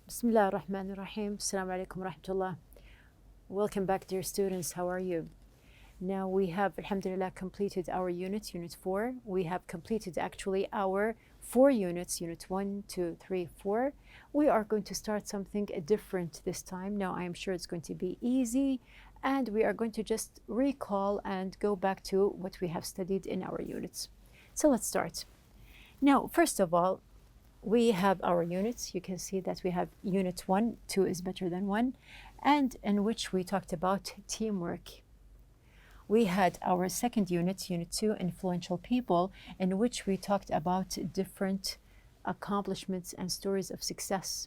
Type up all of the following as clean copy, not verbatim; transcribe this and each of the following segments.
Bismillah ar-Rahman ar-Rahim. Assalamu alaikum wa rahmatullah. Welcome back, dear students. How are you? Now we have, alhamdulillah, completed our unit 4. We have completed actually our 4 units, unit 1, 2, 3, 4. We are going to start something different this time. Now I am sure it's going to be easy, and we are going to just recall and go back to what we have studied in our units. So let's start. Now, first of all, we have our units. You can see that we have unit 1, 2 is better than 1, and in which we talked about teamwork. We had our second unit, unit 2, influential people, in which we talked about different accomplishments and stories of success.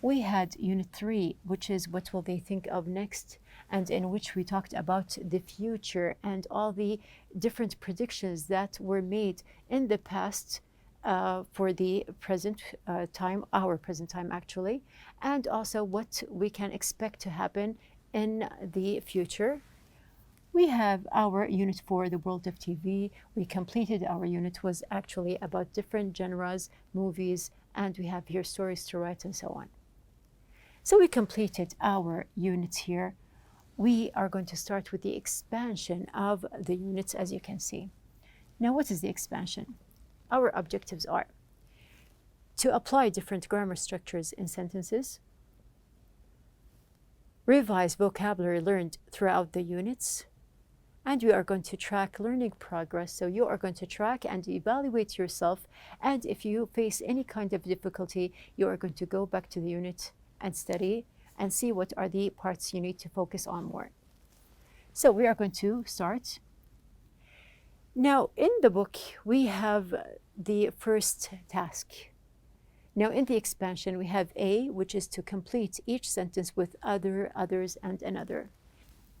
We had unit 3, which is what will they think of next, and in which we talked about the future and all the different predictions that were made in the past for the present time, our present time actually, and also what we can expect to happen in the future. We have our unit 4, the world of TV. We completed our unit, was actually about different genres, movies, and we have here stories to write and so on. So we completed our units here. We are going to start with the expansion of the units, as you can see. Now, what is the expansion? Our objectives are to apply different grammar structures in sentences, revise vocabulary learned throughout the units, and we are going to track learning progress. So you are going to track and evaluate yourself, and if you face any kind of difficulty, you are going to go back to the unit and study and see what are the parts you need to focus on more. So we are going to start. Now, in the book, we have the first task. Now, in the expansion, we have A, which is to complete each sentence with other, others, and another.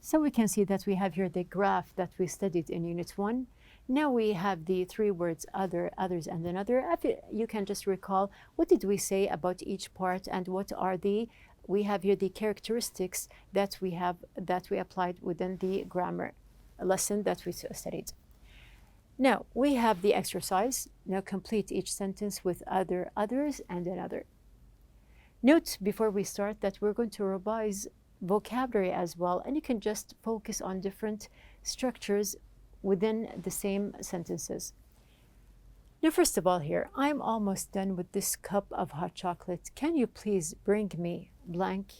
So we can see that we have here the graph that we studied in Unit 1. Now we have the 3 words, other, others, and another. You can just recall, what did we say about each part, and what are we have here the characteristics that we applied within the grammar lesson that we studied. Now, we have the exercise. Now complete each sentence with other, others, and another. Note before we start that we're going to revise vocabulary as well, and you can just focus on different structures within the same sentences. Now, first of all here, I'm almost done with this cup of hot chocolate. Can you please bring me blank?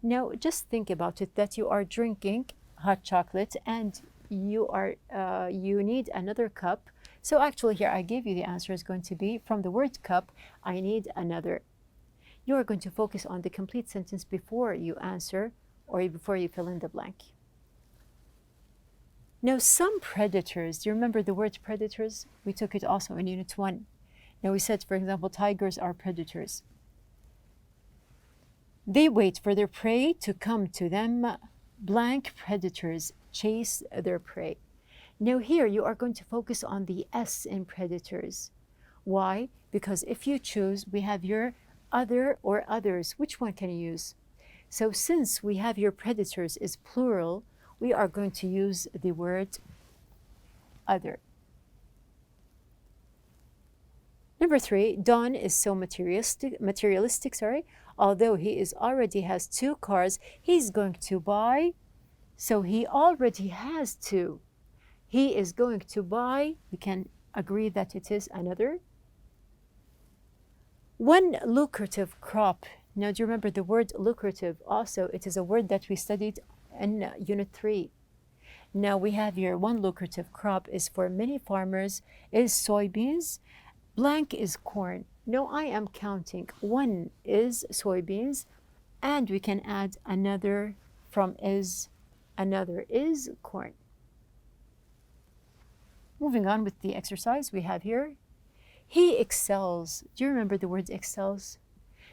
Now, just think about it that you are drinking hot chocolate and you need another cup. So actually here I gave you the answer is going to be from the word cup, I need another. You are going to focus on the complete sentence before you answer or before you fill in the blank. Now, some predators, do you remember the word predators? We took it also in Unit 1. Now we said, for example, tigers are predators. They wait for their prey to come to them. Blank predators chase their prey. Now here you are going to focus on the S in predators. Why? Because if you choose, we have your other or others. Which one can you use? So since we have your predators is plural, we are going to use the word other. Number 3, Don is so materialistic, although he already has 2 cars, he's going to buy. So he already has 2. He is going to buy. We can agree that it is another. One lucrative crop. Now, do you remember the word lucrative? Also, it is a word that we studied in Unit 3. Now, we have here one lucrative crop is for many farmers is soybeans. Blank is corn. Now, I am counting. 1 is soybeans, and we can add another from is. Another is corn. Moving on with the exercise we have here. He excels. Do you remember the word excels?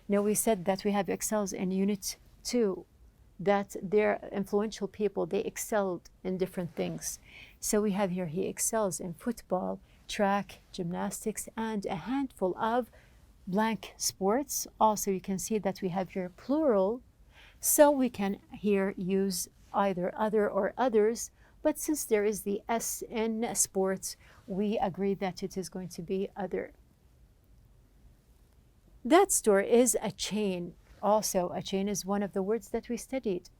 Now we said that we have excels in Unit 2, that they're influential people, they excelled in different things. So we have here he excels in football, track, gymnastics, and a handful of blank sports. Also, you can see that we have here plural, so we can here use either other or others, but since there is the S in sports, we agree that it is going to be other. That store is a chain. Also, a chain is one of the words that we studied.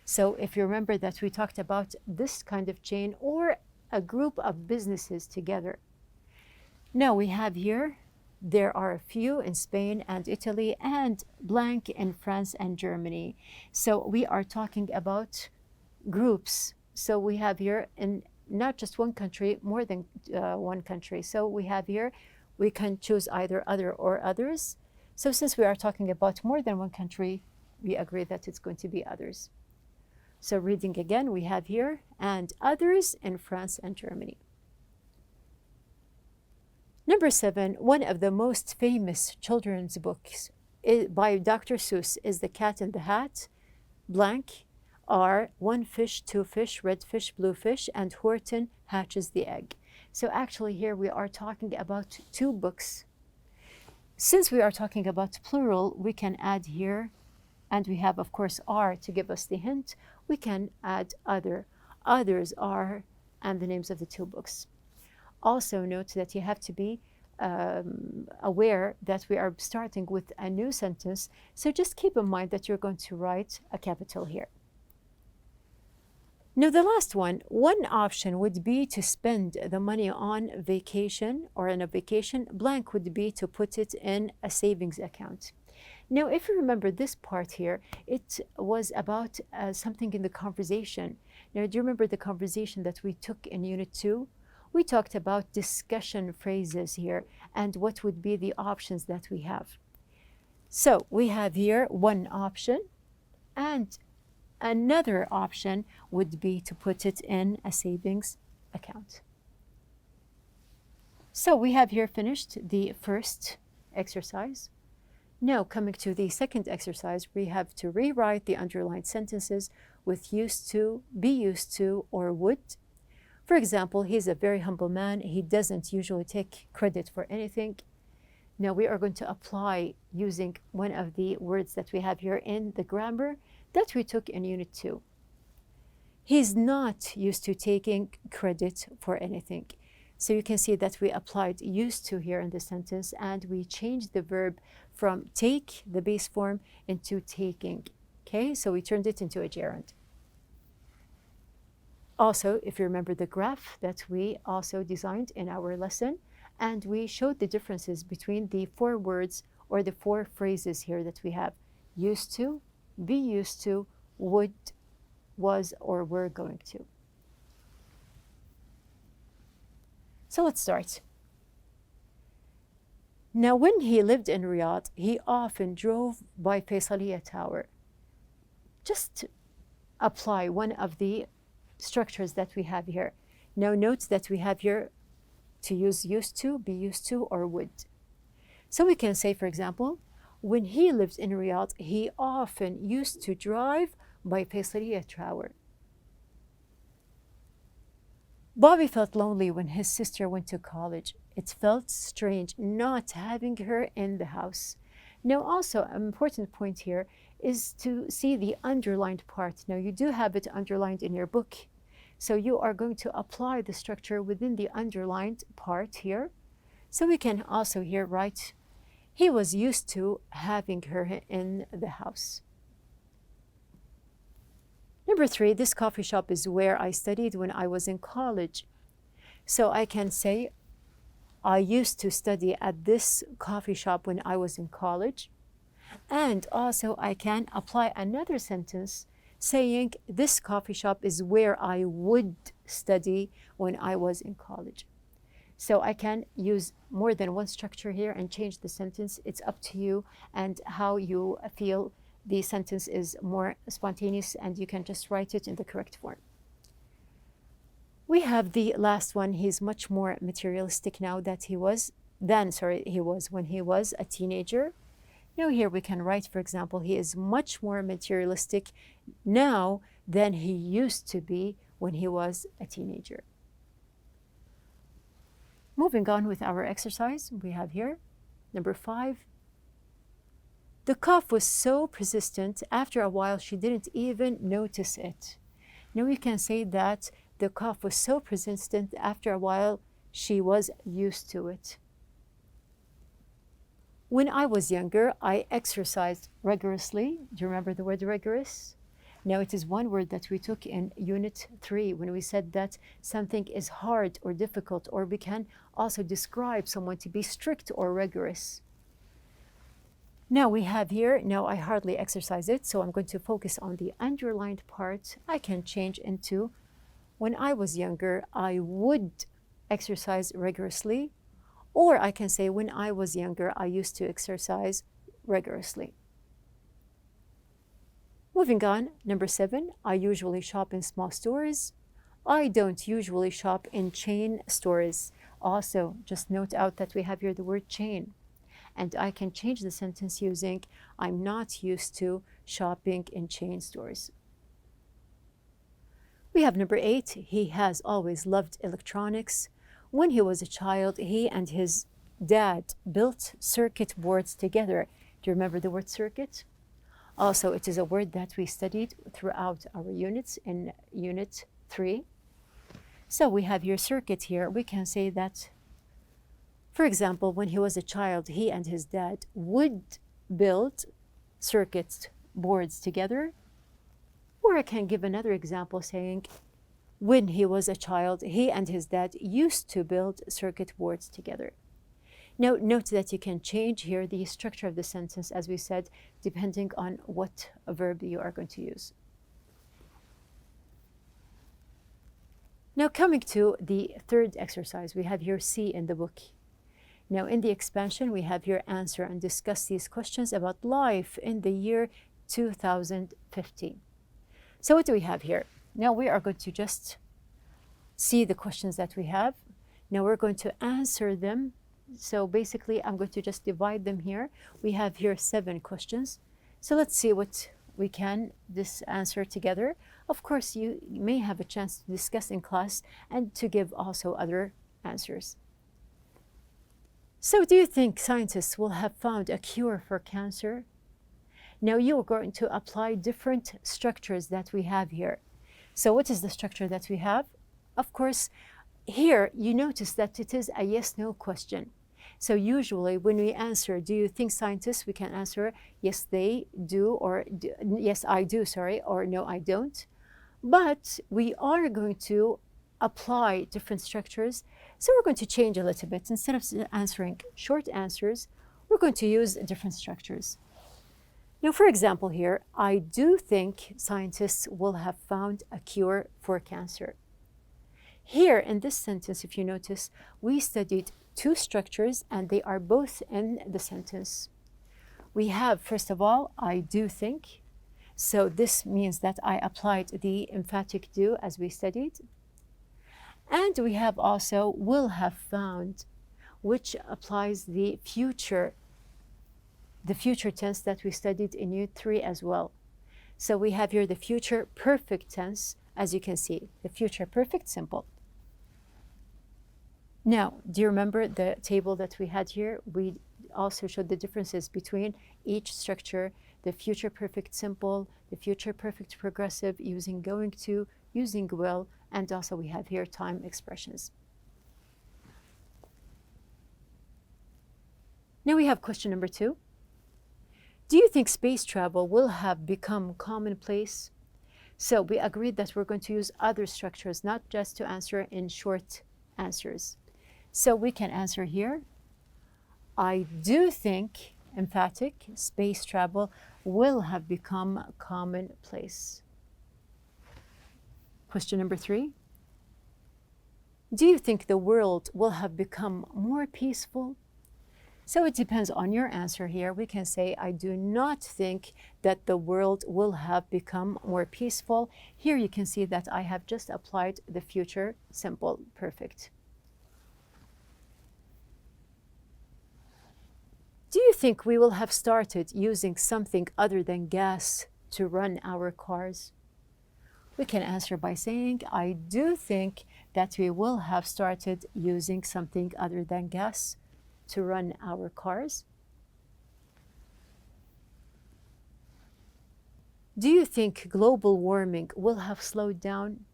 So if you remember that we talked about this kind of chain or a group of businesses together. Now we have here, there are a few in Spain and Italy and blank in France and Germany. So we are talking about groups. So we have here in not just one country, more than one country. So we have here, we can choose either other or others. So since we are talking about more than one country, we agree that it's going to be others. So reading again, we have here, and others in France and Germany. Number 7, one of the most famous children's books by Dr. Seuss is The Cat in the Hat. Blank are one fish, two fish, red fish, blue fish, and Horton hatches the egg. So actually here we are talking about 2 books. Since we are talking about plural, we can add here, and we have, of course, are to give us the hint. We can add other. Others are, and the names of the 2 books. Also note that you have to be aware that we are starting with a new sentence. So just keep in mind that you're going to write a capital here. Now the last one option would be to spend the money on vacation or in a vacation. Blank would be to put it in a savings account. Now, if you remember this part here, it was about something in the conversation. Now, do you remember the conversation that we took in Unit 2? We talked about discussion phrases here and what would be the options that we have. So we have here one option, and another option would be to put it in a savings account. So we have here finished the first exercise. Now coming to the second exercise, we have to rewrite the underlined sentences with used to, be used to, or would. For example, he's a very humble man. He doesn't usually take credit for anything. Now we are going to apply using one of the words that we have here in the grammar that we took in Unit 2. He's not used to taking credit for anything. So you can see that we applied used to here in the sentence, and we changed the verb from take, the base form, into taking. Okay, so we turned it into a gerund. Also, if you remember the graph that we also designed in our lesson, and we showed the differences between the 4 words or the 4 phrases here that we have: used to, be used to, would, was, or were going to. So let's start. Now, when he lived in Riyadh, he often drove by Faisaliya Tower. Just apply one of the structures that we have here. Now note that we have here to use used to, be used to, or would. So we can say, for example, when he lived in Riyadh, he often used to drive by Faisaliya Tower. Bobby felt lonely when his sister went to college. It felt strange not having her in the house. Now also an important point here is to see the underlined part. Now you do have it underlined in your book. So you are going to apply the structure within the underlined part here. So we can also here write, he was used to having her in the house. Number 3, this coffee shop is where I studied when I was in college. So I can say, I used to study at this coffee shop when I was in college. And also I can apply another sentence saying, this coffee shop is where I would study when I was in college. So I can use more than one structure here and change the sentence. It's up to you and how you feel the sentence is more spontaneous, and you can just write it in the correct form. We have the last one. He's much more materialistic now that he was when he was a teenager. Now here we can write, for example, he is much more materialistic now than he used to be when he was a teenager. Moving on with our exercise, we have here number 5. The cough was so persistent, after a while she didn't even notice it. Now we can say that the cough was so persistent, after a while she was used to it. When I was younger, I exercised rigorously. Do you remember the word rigorous? Now, it is one word that we took in Unit 3 when we said that something is hard or difficult, or we can also describe someone to be strict or rigorous. Now we have here, now I hardly exercise it, so I'm going to focus on the underlined part. I can change into, when I was younger, I would exercise rigorously, or I can say, when I was younger, I used to exercise rigorously. Moving on, number 7, I usually shop in small stores. I don't usually shop in chain stores. Also, just note out that we have here the word chain. And I can change the sentence using, I'm not used to shopping in chain stores. We have number 8, he has always loved electronics. When he was a child, he and his dad built circuit boards together. Do you remember the word circuit? Also, it is a word that we studied throughout our units in Unit 3. So we have your circuit here. We can say that, for example, when he was a child, he and his dad would build circuit boards together. Or I can give another example saying, when he was a child, he and his dad used to build circuit boards together. Now, note that you can change here the structure of the sentence, as we said, depending on what verb you are going to use. Now, coming to the third exercise, we have here C in the book. Now, in the expansion, we have here answer and discuss these questions about life in the year 2015. So what do we have here? Now, we are going to just see the questions that we have. Now, we're going to answer them. So basically, I'm going to just divide them here. We have here 7 questions. So let's see what we can answer together. Of course, you may have a chance to discuss in class and to give also other answers. So do you think scientists will have found a cure for cancer? Now you are going to apply different structures that we have here. So what is the structure that we have? Of course, here you notice that it is a yes-no question. So usually when we answer, do you think scientists, we can answer, yes, they do, or yes, I do, sorry, or no, I don't. But we are going to apply different structures. So we're going to change a little bit. Instead of answering short answers, we're going to use different structures. Now, for example here, I do think scientists will have found a cure for cancer. Here in this sentence, if you notice, we studied 2 structures and they are both in the sentence. We have, first of all, I do think. So this means that I applied the emphatic do as we studied. And we have also will have found, which applies the future tense that we studied in Unit 3 as well. So we have here the future perfect tense, as you can see, the future perfect simple. Now, do you remember the table that we had here? We also showed the differences between each structure, the future perfect simple, the future perfect progressive, using going to, using will, and also we have here time expressions. Now we have question number 2. Do you think space travel will have become commonplace? So we agreed that we're going to use other structures, not just to answer in short answers. So we can answer here, I do think, emphatic, space travel will have become commonplace. Question number 3. Do you think the world will have become more peaceful? So it depends on your answer here. We can say, I do not think that the world will have become more peaceful. Here you can see that I have just applied the future simple perfect. Do you think we will have started using something other than gas to run our cars? We can answer by saying, I do think that we will have started using something other than gas to run our cars. Do you think global warming will have slowed down?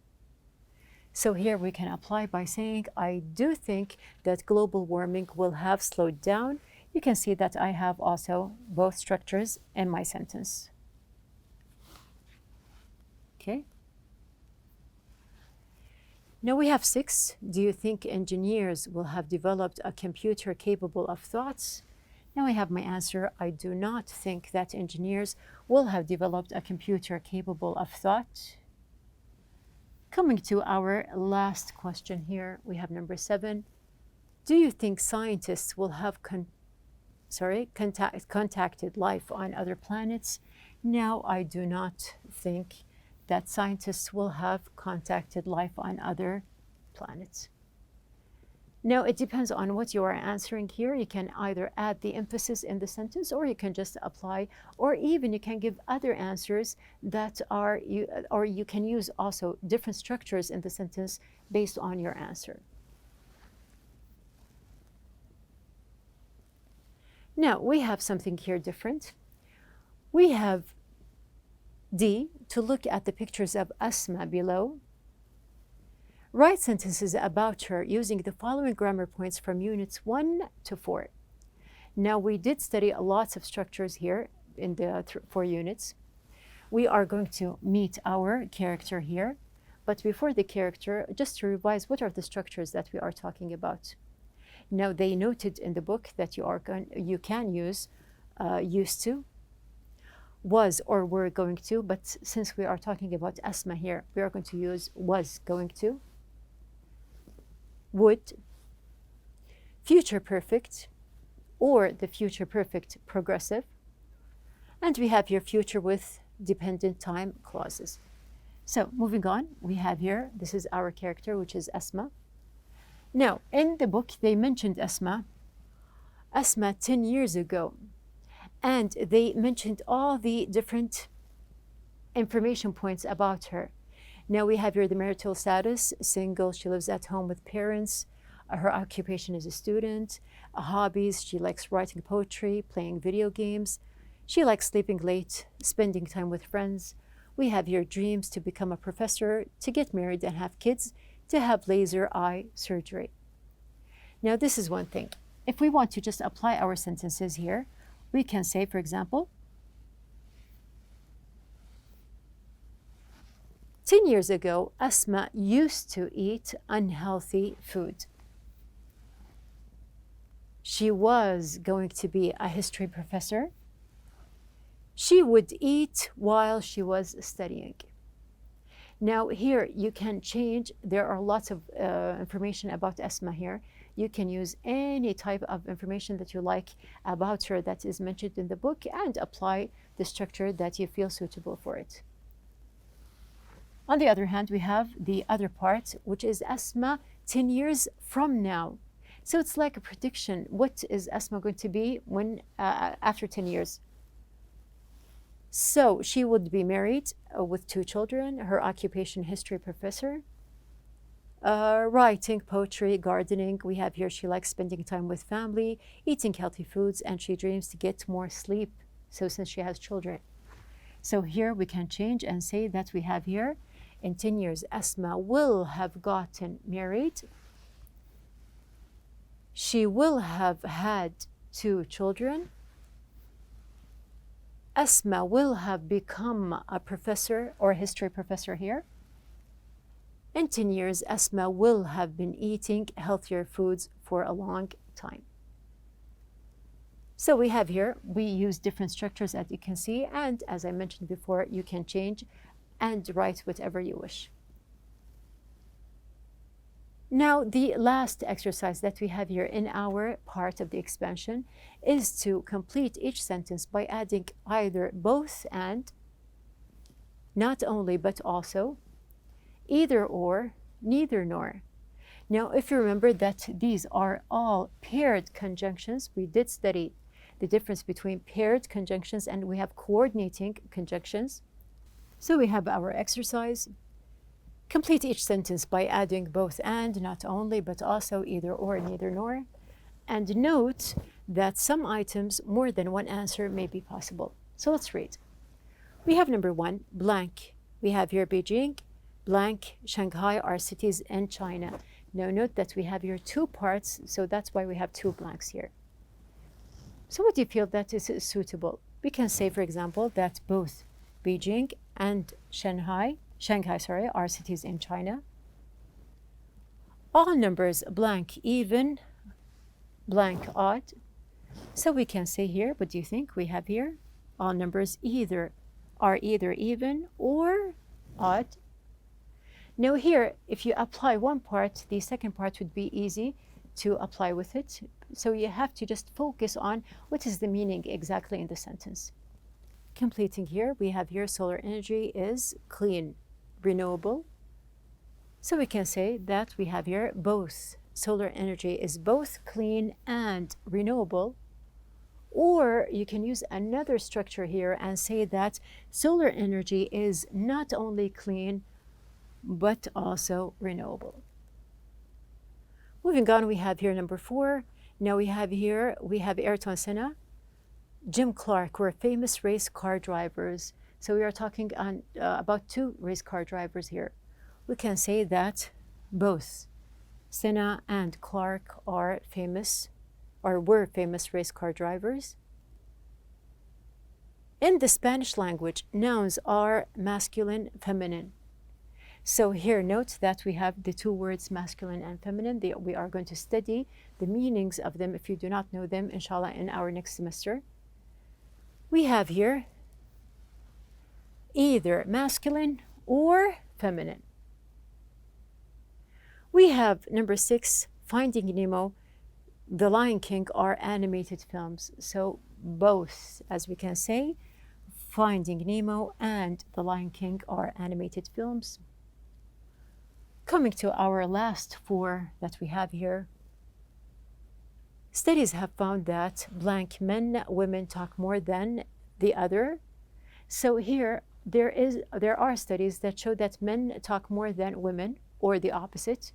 So here we can apply by saying, I do think that global warming will have slowed down. you can see that I have also both structures in my sentence. Okay. Now we have 6. Do you think engineers will have developed a computer capable of thoughts? Now I have my answer. I do not think that engineers will have developed a computer capable of thought. Coming to our last question here, we have number 7. Do you think scientists will have contacted life on other planets? Now I do not think that scientists will have contacted life on other planets. Now, it depends on what you are answering here. You can either add the emphasis in the sentence, or you can just apply, or even you can give other answers that are, or you can use also different structures in the sentence based on your answer. Now, we have something here different. We have D, to look at the pictures of Asma below. Write sentences about her using the following grammar points from units 1 to 4. Now, we did study lots of structures here in the 4 units. We are going to meet our character here. But before the character, just to revise, what are the structures that we are talking about? Now, they noted in the book that you can use used to, was or were going to, but since we are talking about Asma here, we are going to use was going to, would, future perfect, or the future perfect progressive, and we have here future with dependent time clauses. So moving on, we have here, this is our character, which is Asma. Now, in the book, they mentioned Asma 10 years ago. And they mentioned all the different information points about her. Now we have here the marital status, single, she lives at home with parents, her occupation is a student, hobbies, she likes writing poetry, playing video games, she likes sleeping late, spending time with friends. We have here dreams to become a professor, to get married and have kids, to have laser eye surgery. Now this is one thing. If we want to just apply our sentences here, we can say, for example, 10 years ago, Asma used to eat unhealthy food. She was going to be a history professor. She would eat while she was studying. Now here you can change, there are lots of information about Asma here. You can use any type of information that you like about her that is mentioned in the book and apply the structure that you feel suitable for it. On the other hand, we have the other part, which is Asma 10 years from now. So it's like a prediction. What is Asma going to be when after 10 years? So she would be married with 2 children, her occupation history professor, writing, poetry, gardening. We have here she likes spending time with family, eating healthy foods, and she dreams to get more sleep. So since she has children. So here we can change and say that we have here in 10 years, Asma will have gotten married. She will have had 2 children. Asma will have become a professor or a history professor here. In 10 years, Asma will have been eating healthier foods for a long time. So we have here, we use different structures as you can see, and as I mentioned before, you can change and write whatever you wish. Now, the last exercise that we have here in our part of the expansion is to complete each sentence by adding either both and, not only but also, either or, neither nor. Now, if you remember that these are all paired conjunctions, we did study the difference between paired conjunctions and we have coordinating conjunctions. So we have our exercise. Complete each sentence by adding both and, not only, but also either or, neither nor. And note that some items, more than one answer may be possible. So let's read. We have number 1, blank. We have here Beijing, blank, Shanghai are cities in China. Now note that we have here 2 parts, so that's why we have 2 blanks here. So what do you feel that is suitable? We can say, for example, that both Beijing and Shanghai, are cities in China. All numbers blank even, blank odd. So we can say here, what do you think we have here? All numbers are either even or odd. Now here, if you apply one part, the second part would be easy to apply with it. So you have to just focus on what is the meaning exactly in the sentence. Completing here, we have here solar energy is clean, renewable. So we can say that we have here both. Solar energy is both clean and renewable. Or you can use another structure here and say that solar energy is not only clean, but also renewable. Moving on, we have here number 4. Now we have Ayrton Senna, Jim Clark were famous race car drivers. So we are talking about 2 race car drivers here. We can say that both Senna and Clark are famous or were famous race car drivers. In the Spanish language, nouns are masculine, feminine. So here, note that we have the 2 words masculine and feminine. We are going to study the meanings of them if you do not know them, inshallah, in our next semester. We have here either masculine or feminine. We have number 6, Finding Nemo, The Lion King are animated films. So both, as we can say, Finding Nemo and The Lion King are animated films. Coming to our last 4 that we have here. Studies have found that blank men, women talk more than the other. So here, there are studies that show that men talk more than women, or the opposite.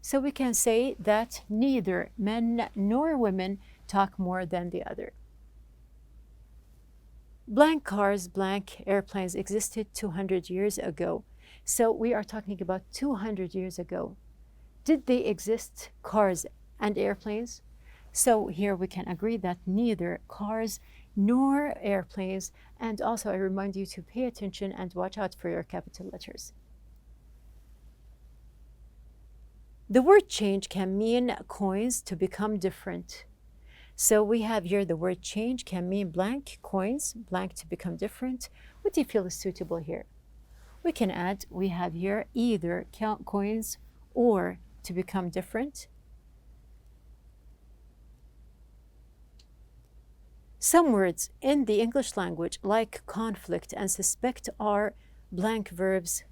So we can say that neither men nor women talk more than the other. Blank cars, blank airplanes existed 200 years ago. So we are talking about 200 years ago. Did they exist, cars and airplanes? So here we can agree that neither cars nor airplanes. And also I remind you to pay attention and watch out for your capital letters. The word change can mean coins to become different. So we have here the word change can mean blank, coins, blank to become different. What do you feel is suitable here? We can add, we have here either count coins or to become different. Some words in the English language, like conflict and suspect, are blank verbs,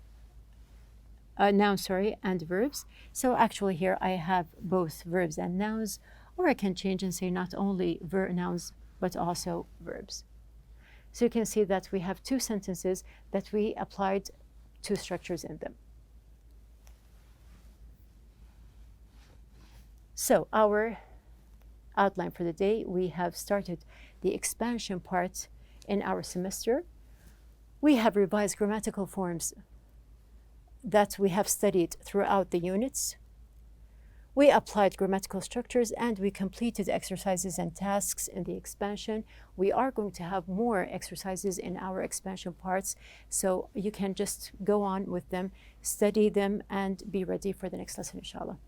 nouns, and verbs. So actually here I have both verbs and nouns, or I can change and say not only nouns, but also verbs. So you can see that we have 2 sentences that we applied 2 structures in them. So our outline for the day, we have started the expansion part in our semester. We have revised grammatical forms that we have studied throughout the units. We applied grammatical structures and we completed exercises and tasks in the expansion. We are going to have more exercises in our expansion parts, so you can just go on with them, study them, and be ready for the next lesson, inshallah.